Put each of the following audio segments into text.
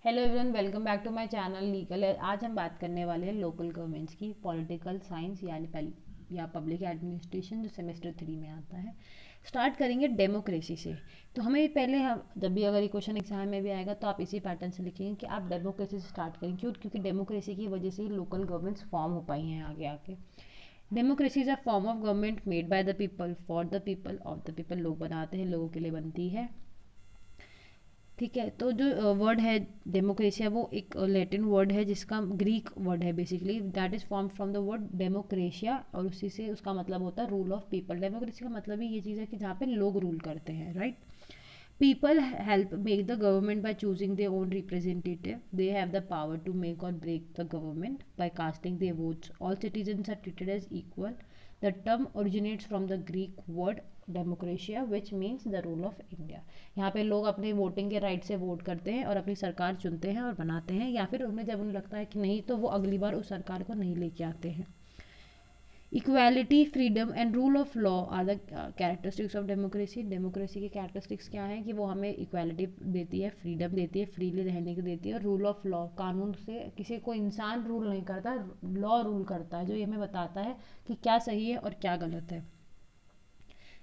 Hello everyone, welcome back to my channel legal है। आज हम बात करने वाले हैं लोकल गवर्नमेंट्स की, पॉलिटिकल साइंस या पब्लिक एडमिनिस्ट्रेशन जो सेमेस्टर 3 में आता है। स्टार्ट करेंगे डेमोक्रेसी से। तो हमें पहले हम जब भी अगर ये क्वेश्चन एग्जाम में भी आएगा तो आप इसी पैटर्न से लिखेंगे कि आप डेमोक्रेसी से स्टार्ट करेंगे। क्योंकि डेमोक्रेसी की वजह से ही लोकल गवर्नमेंट्स फॉर्म हो पाई हैं आगे आके। Democracy is a form of government made by the people for the people of the people. लोग बनाते हैं, लोगों के लिए बनती है। ठीक है, तो जो वर्ड है डेमोक्रेसिया वो एक लैटिन वर्ड है जिसका ग्रीक वर्ड है basically, that is form from the word demokratia, और उसी से उसका मतलब होता है रूल ऑफ पीपल। डेमोक्रेसी का मतलब ही ये चीज़ है कि जहाँ पे लोग रूल करते हैं, right. People help make the government by choosing their own representative. They have the power to make और break the government by casting their votes. All citizens are treated as equal. The term originates from the Greek word demokratia which means the rule of India. यहाँ पे लोग अपने voting के right से vote करते हैं और अपनी सरकार चुनते हैं और बनाते हैं, या फिर उन्हें जब उन्हें लगता है कि नहीं तो वो अगली बार उस सरकार को नहीं लेके आते हैं। Equality, freedom and rule of law are the characteristics of democracy. Democracy के कैरेक्टरिस्टिक्स क्या हैं कि वो हमें इक्वालिटी देती है, फ्रीडम देती है, फ्रीली रहने की देती है, और रूल ऑफ लॉ, कानून से किसी को इंसान रूल नहीं करता, लॉ रूल करता है, जो ये हमें बताता है कि क्या सही है और क्या गलत है।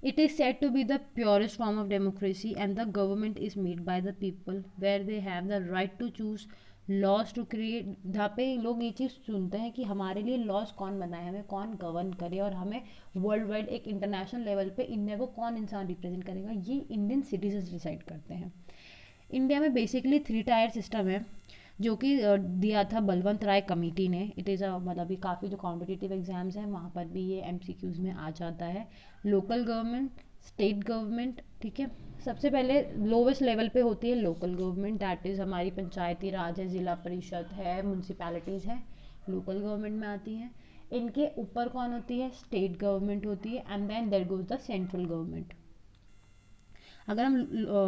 It is said to be the purest form of democracy, and the government is made by the people, where they have the right to choose laws to create। जहाँ पे लोग ये चीज़ चुनते हैं कि हमारे लिए लॉज कौन बनाए, हमें कौन गवर्न करे, और हमें वर्ल्ड वाइड एक इंटरनेशनल लेवल पे इंडिया को कौन इंसान रिप्रेजेंट करेगा, ये इंडियन सिटीजन डिसाइड करते हैं। इंडिया में बेसिकली 3 टायर सिस्टम है जो कि दिया था बलवंत राय कमेटी ने। इट इज़ मतलब ये काफ़ी जो कॉम्पिटिटिव एग्जाम्स हैं वहाँ पर भी ये MCQs में आ जाता है। लोकल गवर्नमेंट, स्टेट गवर्नमेंट, ठीक है। सबसे पहले लोवेस्ट लेवल पे होती है लोकल गवर्नमेंट, दैट इज़ हमारी पंचायती राज है, ज़िला परिषद है, म्यूनसिपैलिटीज़ है, लोकल गवर्नमेंट में आती हैं। इनके ऊपर कौन होती है? स्टेट गवर्नमेंट होती है, and then there goes the central government. अगर हम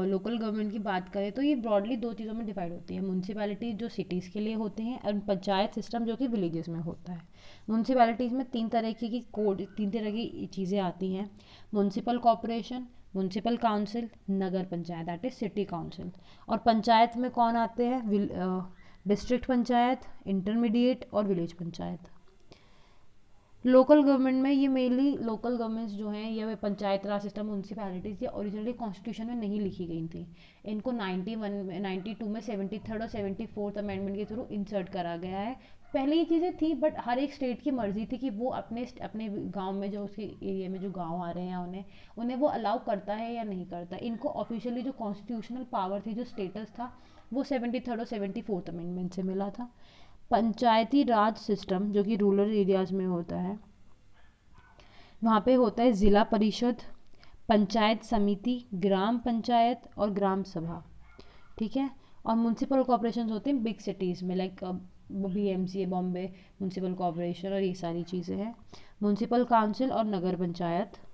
लोकल गवर्नमेंट की बात करें तो ये ब्रॉडली 2 चीज़ों में डिवाइड होती है। म्यूनसिपैलिटी जो सिटीज़ के लिए होते हैं, और पंचायत सिस्टम जो कि विलेजेस में होता है। म्यूनसिपैलिटीज़ में 3 तरह की कोड, 3 तरह की चीज़ें आती हैं। Municipal corporation, municipal council, Nagar panchayat, that is city council. और पंचायत में कौन आते हैं? डिस्ट्रिक्ट पंचायत, इंटरमीडिएट और विलेज पंचायत। लोकल गवर्नमेंट में ये मेनली लोकल गवर्नमेंट्स जो हैं, ये पंचायत राज सिस्टम, म्यूनसिपैलिटीज़, ये ओरिजिनली कॉन्स्टिट्यूशन में नहीं लिखी गई थी। इनको 91 में, 92 में 73rd और 74th अमेंडमेंट के थ्रू इंसर्ट करा गया है। पहले ये चीज़ें थी, बट हर एक स्टेट की मर्जी थी कि वो अपने अपने गांव में, जो उसके एरिया में जो गांव आ रहे हैं, उन्हें वो अलाउ करता है या नहीं करता। इनको ऑफिशियली जो कॉन्स्टिट्यूशनल पावर थी, जो स्टेटस था, वो 73rd और 74th अमेंडमेंट से मिला था। पंचायती राज सिस्टम जो कि रूरल एरियाज़ में होता है, वहाँ पे होता है ज़िला परिषद, पंचायत समिति, ग्राम पंचायत और ग्राम सभा, ठीक है। और म्यूनसिपल कॉरपोरेशन होते हैं बिग सिटीज़ में, like BMC Bombay municipal corporation, और ये सारी चीज़ें हैं। म्यूनसिपल काउंसिल और nagar panchayat.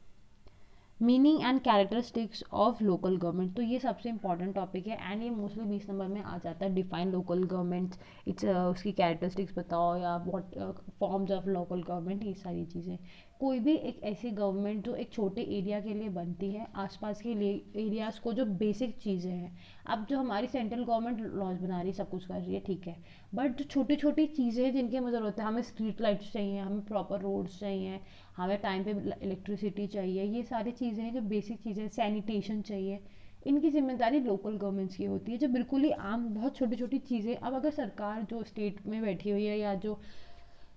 Meaning and characteristics of local government, तो ये सबसे इंपॉर्टेंट टॉपिक है, एंड ये मोस्टली 20 नंबर में आ जाता है। डिफाइन लोकल गवर्नमेंट, इट्स उसकी कैरेक्टरिस्टिक्स बताओ, या what forms of local government, ये सारी चीज़ें। कोई भी एक ऐसी गवर्नमेंट जो एक छोटे एरिया के लिए बनती है, आसपास के लिए एरियाज़ को जो बेसिक चीज़ें हैं। अब जो हमारी सेंट्रल गवर्नमेंट लॉज बना रही है, सब कुछ कर रही है, ठीक है, बट जो छोटी छोटी चीज़ें हैं जिनकी हमें ज़रूरत है, हमें स्ट्रीट लाइट्स चाहिए, हमें प्रॉपर रोड्स चाहिए, हमें टाइम पे इलेक्ट्रिसिटी चाहिए, ये सारी चीज़ें हैं जो बेसिक चीज़ें, सैनिटेशन चाहिए, इनकी जिम्मेदारी लोकल गवर्नमेंट्स की होती है, जो बिल्कुल ही आम बहुत छोटी छोटी चीज़ें। अब अगर सरकार जो स्टेट में बैठी हुई है, या जो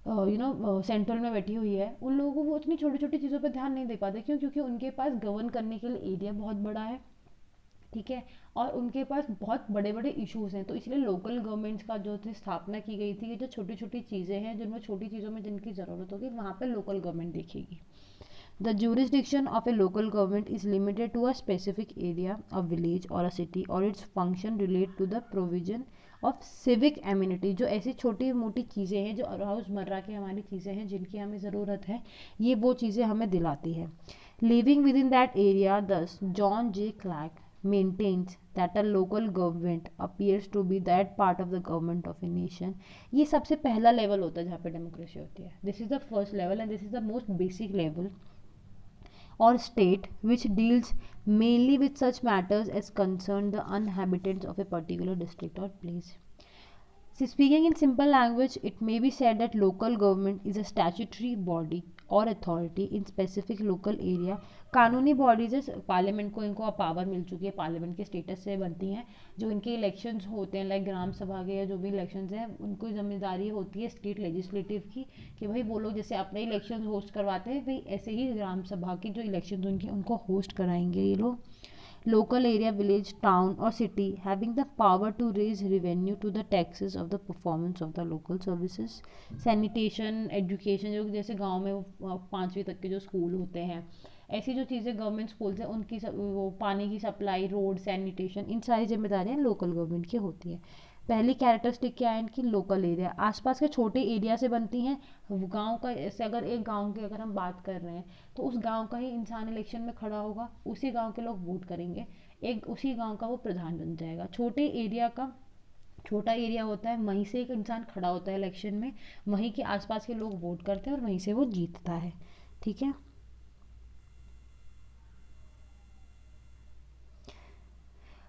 सेंट्रल में बैठी हुई है, उन लोगों को वो उतनी छोटी छोटी चीज़ों पर ध्यान नहीं दे पाते। क्यों? क्योंकि उनके पास गवर्न करने के लिए एरिया बहुत बड़ा है, ठीक है, और उनके पास बहुत बड़े बड़े इश्यूज़ हैं। तो इसलिए लोकल गवर्नमेंट्स का जो थी स्थापना की गई थी, ये जो छोटी छोटी चीज़ें हैं, जिनमें छोटी चीज़ों में जिनकी ज़रूरत होगी, वहाँ पर लोकल गवर्नमेंट देखेगी। The jurisdiction of a local government is limited to a specific area, a village or a city, or its function relate to the provision of civic amenity। जो ऐसी छोटी मोटी चीज़ें हैं, जो रोज़मर्रा की हमारी चीज़ें हैं, जिनकी हमें ज़रूरत है, ये वो चीज़ें हमें दिलाती है। Living within that area, thus John J. Clark maintains that a local government appears to be that part of the government of a nation। ये सबसे पहला लेवल होता है जहाँ पे डेमोक्रेसी होती है। This is the first level, and this is the most basic level or state which deals mainly with such matters as concern the inhabitants of a particular district or place। Speaking in simple language, it may be said that local government is a statutory body और authority in specific local area. कानूनी bodies है, parliament को इनको अब power मिल चुकी है, parliament के status से बनती हैं। जो इनके इलेक्शंस होते हैं लाइक ग्राम सभा के या जो भी इलेक्शंस हैं, उनको जिम्मेदारी होती है स्टेट लेजिस्लेटिव की कि भाई वो लोग जैसे अपने इलेक्शन होस्ट करवाते हैं, भाई ऐसे ही ग्राम सभा की जो इलेक्शन उनकी उनको होस्ट कराएंगे ये लोग। Local area, village, town or city having the power to raise revenue to the taxes of the performance of the local services. Sanitation, education, जो जैसे गांव में वो 5वीं तक के जो स्कूल होते हैं, ऐसी जो चीज़ें गवर्नमेंट स्कूल्स हैं उनकी वो पानी की सप्लाई, रोड, सैनिटेशन, इन सारी जिम्मेदारियाँ लोकल गवर्नमेंट की होती हैं। पहली कैरेक्टरिस्टिक क्या है इनकी, लोकल एरिया, आसपास के छोटे एरिया से बनती हैं। गांव का ऐसे अगर एक गांव की अगर हम बात कर रहे हैं तो उस गांव का ही इंसान इलेक्शन में खड़ा होगा, उसी गांव के लोग वोट करेंगे, एक उसी गांव का वो प्रधान बन जाएगा। छोटे एरिया का छोटा एरिया होता है, वहीं से एक इंसान खड़ा होता है इलेक्शन में, वहीं के आसपास के लोग वोट करते हैं और वहीं से वो जीतता है। ठीक है।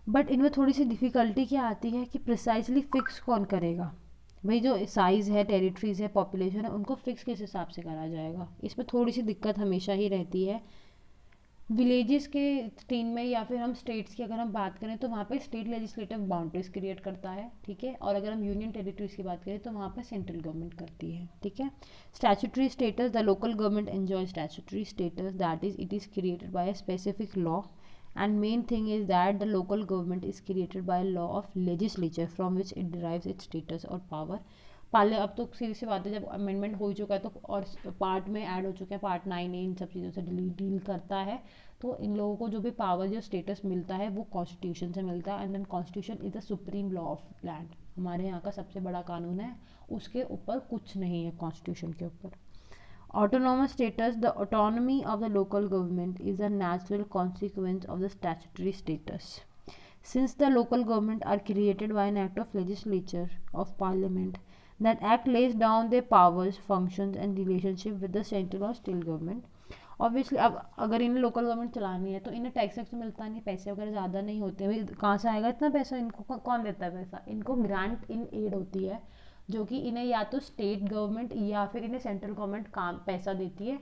बट इनमें थोड़ी सी डिफ़िकल्टी क्या आती है कि प्रिसाइजली फिक्स कौन करेगा, भाई जो साइज़ है, टेरिटरीज है, पॉपुलेशन है, उनको फिक्स किस हिसाब से करा जाएगा, इसमें थोड़ी सी दिक्कत हमेशा ही रहती है। विलेजेस के स्टीन में या फिर हम स्टेट्स की अगर हम बात करें तो वहाँ पे स्टेट लेजिस्लेटिव बाउंड्रीज क्रिएट करता है, ठीक है, और अगर हम यूनियन टेरिटरीज की बात करें तो वहाँ पे सेंट्रल गवर्नमेंट करती है। ठीक है। Statutory status, the local government enjoy statutory status, that is it is created by a specific law, and main thing is that the local government is created by law of legislature from which it derives its status और power। पहले अब तो सीधी सी बात है, जब amendment हो चुका है तो और पार्ट में ऐड हो चुके हैं, पार्ट 9A इन सब चीज़ों से डील करता है। तो इन लोगों को जो भी पावर जो स्टेटस मिलता है वो कॉन्स्टिट्यूशन से मिलता है, and then constitution is the supreme law of land, हमारे यहाँ का सबसे बड़ा कानून है, उसके ऊपर कुछ नहीं है कॉन्स्टिट्यूशन के ऊपर। Autonomous status, the autonomy of the local government is a natural consequence of the statutory status. Since the local government are created by an act of legislature of parliament, that act lays down their powers, functions and relationship with the central or state government. Obviously अब अगर इन्हें local government चलानी है तो इन्हें tax wax मिलता नहीं, पैसे वगैरह ज़्यादा नहीं होते, भाई कहाँ से आएगा इतना पैसा, इनको कौन देता है पैसा, इनको ग्रांट इन एड होती है जो कि इन्हें या तो स्टेट गवर्नमेंट या फिर इन्हें सेंट्रल गवर्नमेंट काम पैसा देती है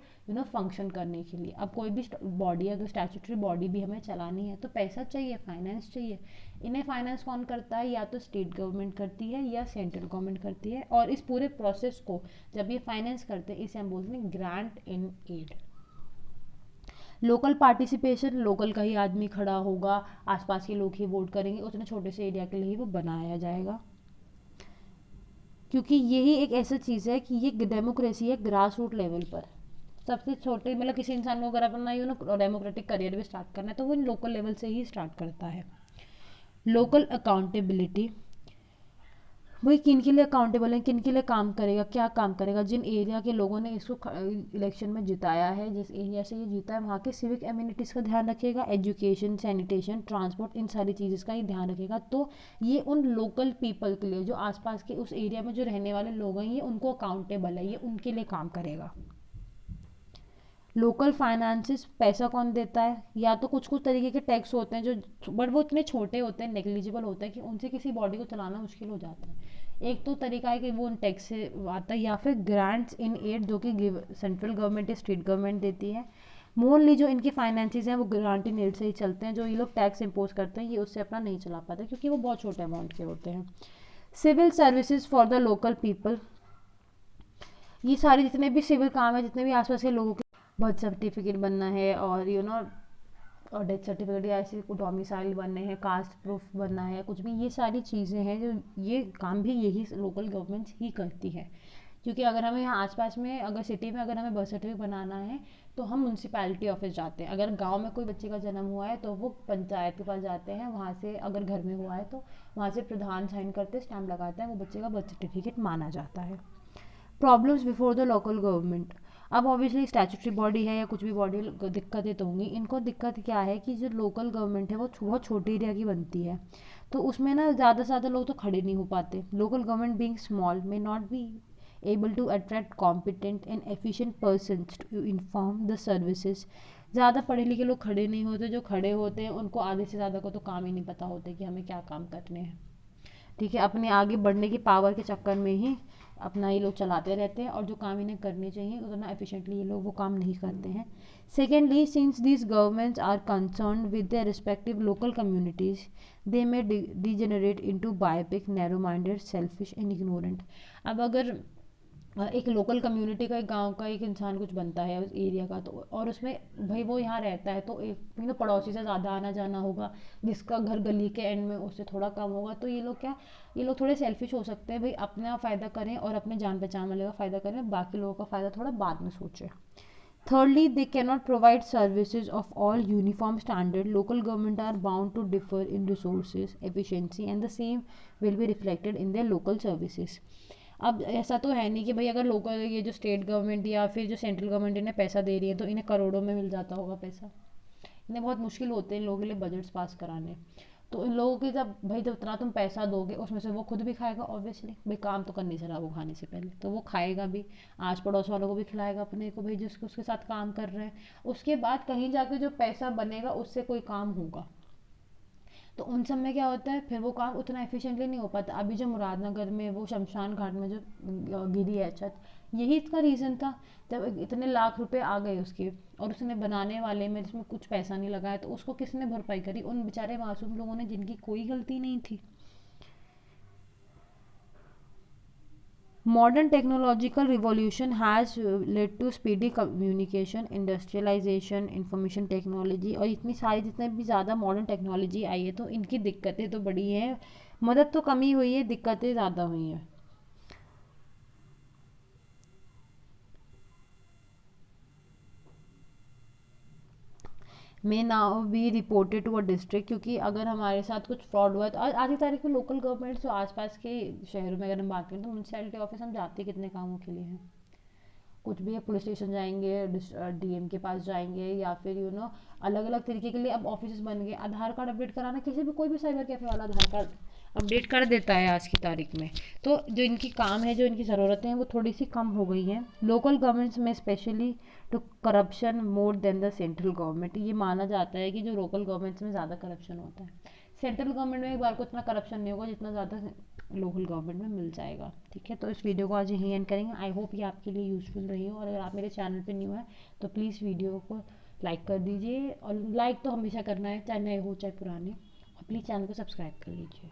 फंक्शन करने के लिए। अब कोई भी बॉडी अगर स्टैट्यूटरी बॉडी भी हमें चलानी है तो पैसा चाहिए, फाइनेंस चाहिए, इन्हें फाइनेंस कौन करता है, या तो स्टेट गवर्नमेंट करती है या सेंट्रल गवर्नमेंट करती है, और इस पूरे प्रोसेस को जब ये फाइनेंस करते हैं इसे हम बोलते हैं grant in aid. Local participation, local का ही आदमी खड़ा होगा, आसपास के लोग ही वोट करेंगे, उतने छोटे से एरिया के लिए ही वो बनाया जाएगा, क्योंकि यही एक ऐसा चीज़ है कि ये डेमोक्रेसी है ग्रास रूट लेवल पर। सबसे छोटे मतलब किसी इंसान को अगर अपना डेमोक्रेटिक करियर भी स्टार्ट करना है तो वो लोकल लेवल से ही स्टार्ट करता है। लोकल अकाउंटेबिलिटी, वही किन के लिए अकाउंटेबल है, किन के लिए काम करेगा, क्या काम करेगा, जिन एरिया के लोगों ने इसको इलेक्शन में जिताया है, जिस एरिया से ये जीता है वहाँ के सिविक एम्यूनिटीज़ का ध्यान रखेगा, एजुकेशन, सैनिटेशन, ट्रांसपोर्ट, इन सारी चीज़ का ही ध्यान रखेगा। तो ये उन लोकल पीपल के लिए जो आसपास के उस एरिया में जो रहने वाले लोग हैं ये उनको अकाउंटेबल है, ये उनके लिए काम करेगा। लोकल फाइनेंसिस, पैसा कौन देता है, या तो कुछ कुछ तरीके के टैक्स होते हैं जो बट वो इतने छोटे होते हैं, नेग्लिजिबल होते हैं कि उनसे किसी बॉडी को चलाना मुश्किल हो जाता है। एक तो तरीका है कि वो उन टैक्स से आता है, या फिर ग्रांट्स इन एड जो कि सेंट्रल गवर्नमेंट या स्टेट गवर्नमेंट देती है। मोस्टली जो इनके फाइनेंसिस हैं वो ग्रांट इन एड से ही चलते हैं, जो ये लोग टैक्स इम्पोज करते हैं ये उससे अपना नहीं चला पाते क्योंकि वो बहुत छोटे अमाउंट के होते हैं। Civil services for the local people, ये सारे जितने भी सिविल काम है, जितने भी आसपास के लोगों के बर्थ सर्टिफिकेट बनना है और और डेथ सर्टिफिकेट या ऐसे डोमिसाइल बनने हैं, कास्ट प्रूफ बनना है, कुछ भी, ये सारी चीज़ें हैं जो ये काम भी यही लोकल गवर्नमेंट ही करती है। क्योंकि अगर हमें यहाँ आसपास में अगर सिटी में अगर हमें बर्थ सर्टिफिकेट बनाना है तो हम म्यूनसिपैलिटी ऑफिस जाते हैं, अगर गांव में कोई बच्चे का जन्म हुआ है तो वो पंचायत के पास जाते हैं, वहाँ से अगर घर में हुआ है तो वहाँ से प्रधान साइन करते स्टैम्प लगाता है, वो बच्चे का बर्थ सर्टिफिकेट माना जाता है। Problems before the local government, अब ऑब्वियसली स्टैट्यूटरी बॉडी है या कुछ भी बॉडी, दिक्कतें तो होंगी। इनको दिक्कत क्या है कि जो लोकल गवर्नमेंट है वो बहुत छोटे एरिया की बनती है, तो उसमें ना ज़्यादा से ज़्यादा लोग तो खड़े नहीं हो पाते। Local government being small may not be able to attract competent and efficient persons to inform the services. ज़्यादा पढ़े लिखे लोग खड़े नहीं होते, जो खड़े होते हैं उनको आधे से ज़्यादा को तो काम ही नहीं पता होते कि हमें क्या काम करने हैं। ठीक है, अपने आगे बढ़ने की पावर के चक्कर में ही अपना ये लोग चलाते रहते हैं, और जो काम इन्हें करने चाहिए उतना एफिशिएंटली ये लोग वो काम नहीं करते हैं. Secondly, since these governments are concern with their respective local communities, they may degenerate into biopic, narrow minded, selfish and ignorant. अब अगर एक लोकल कम्युनिटी का, एक गांव का एक इंसान कुछ बनता है उस एरिया का, तो और उसमें भाई वो यहाँ रहता है, तो एक पड़ोसी से ज़्यादा आना जाना होगा, जिसका घर गली के एंड में, उससे थोड़ा कम होगा, तो ये लोग क्या, ये लोग थोड़े सेल्फिश हो सकते हैं भाई, अपना फ़ायदा करें और अपने जान पहचान वाले का फ़ायदा करें, बाकी लोगों का फ़ायदा थोड़ा बाद में सोचें. Thirdly, they cannot provide services of all uniform standard. Local government are bound to differ in resources, efficiency, and the same will be reflected in their local services. अब ऐसा तो है नहीं कि भाई अगर लोकल, ये जो स्टेट गवर्नमेंट या फिर जो सेंट्रल गवर्नमेंट इन्हें पैसा दे रही है तो इन्हें करोड़ों में मिल जाता होगा पैसा. इन्हें बहुत मुश्किल होते हैं इन लोगों के लिए बजट्स पास कराने. तो इन लोगों के जब भाई जब उतना तुम पैसा दोगे, उसमें से वो खुद भी खाएगा ऑब्वियसली, भाई काम तो करनी चला वो खाने से पहले, तो वो खाएगा भी, आस पड़ोस वालों को भी खिलाएगा, अपने को भाई जिसको उसके साथ काम कर रहे हैं. उसके बाद कहीं जाके जो पैसा बनेगा उससे कोई काम होगा, तो उन सब में क्या होता है, फिर वो काम उतना एफिशिएंटली नहीं हो पाता. अभी जो मुरादनगर में वो शमशान घाट में जो गिरी है छत, यही इसका रीज़न था. जब इतने लाख रुपए आ गए उसके, और उसने बनाने वाले में जिसमें कुछ पैसा नहीं लगाया, तो उसको किसने भरपाई करी? उन बेचारे मासूम लोगों ने जिनकी कोई गलती नहीं थी. Modern technological revolution has led to speedy communication, industrialization, information technology, और इतनी सारी जितने भी ज़्यादा मॉडर्न टेक्नोलॉजी आई है, तो इनकी दिक्कतें तो बढ़ी हैं, मदद तो कम ही हुई है, दिक्कतें ज़्यादा हुई हैं. May now be reported to a district, क्योंकि अगर हमारे साथ कुछ फ्रॉड हुआ है, तो आज की तारीख में लोकल गवर्नमेंट जो आसपास के शहरों में अगर हम बात करें, तो म्यूनसिपैलिटी ऑफिस हम जाते हैं कितने कामों के लिए हैं, कुछ भी है, पुलिस स्टेशन जाएंगे, डीएम के पास जाएंगे, या फिर अलग अलग तरीके के लिए अब ऑफिस बन गए. आधार कार्ड अपडेट कराना, किसी भी कोई भी साइबर कैफे वाला आधार कार्ड अपडेट कर देता है आज की तारीख में. तो जो इनकी काम है, जो इनकी ज़रूरतें हैं, वो थोड़ी सी कम हो गई हैं लोकल गवर्नमेंट्स में, specially to corruption more than the central government. ये माना जाता है कि जो लोकल गवर्नमेंट्स में ज़्यादा करप्शन होता है. सेंट्रल गवर्नमेंट में एक बार को इतना करप्शन नहीं होगा जितना ज़्यादा लोकल गवर्नमेंट में मिल जाएगा. ठीक है, तो इस वीडियो को आज यहीं एंड करेंगे. आई होप ये आपके लिए यूज़फुल रही हो, और अगर आप मेरे चैनल पे न्यू है तो प्लीज़ वीडियो को लाइक कर दीजिए, और लाइक तो हमेशा करना है, चाहे नए हो चाहे पुराने, और प्लीज़ चैनल को सब्सक्राइब कर लीजिए.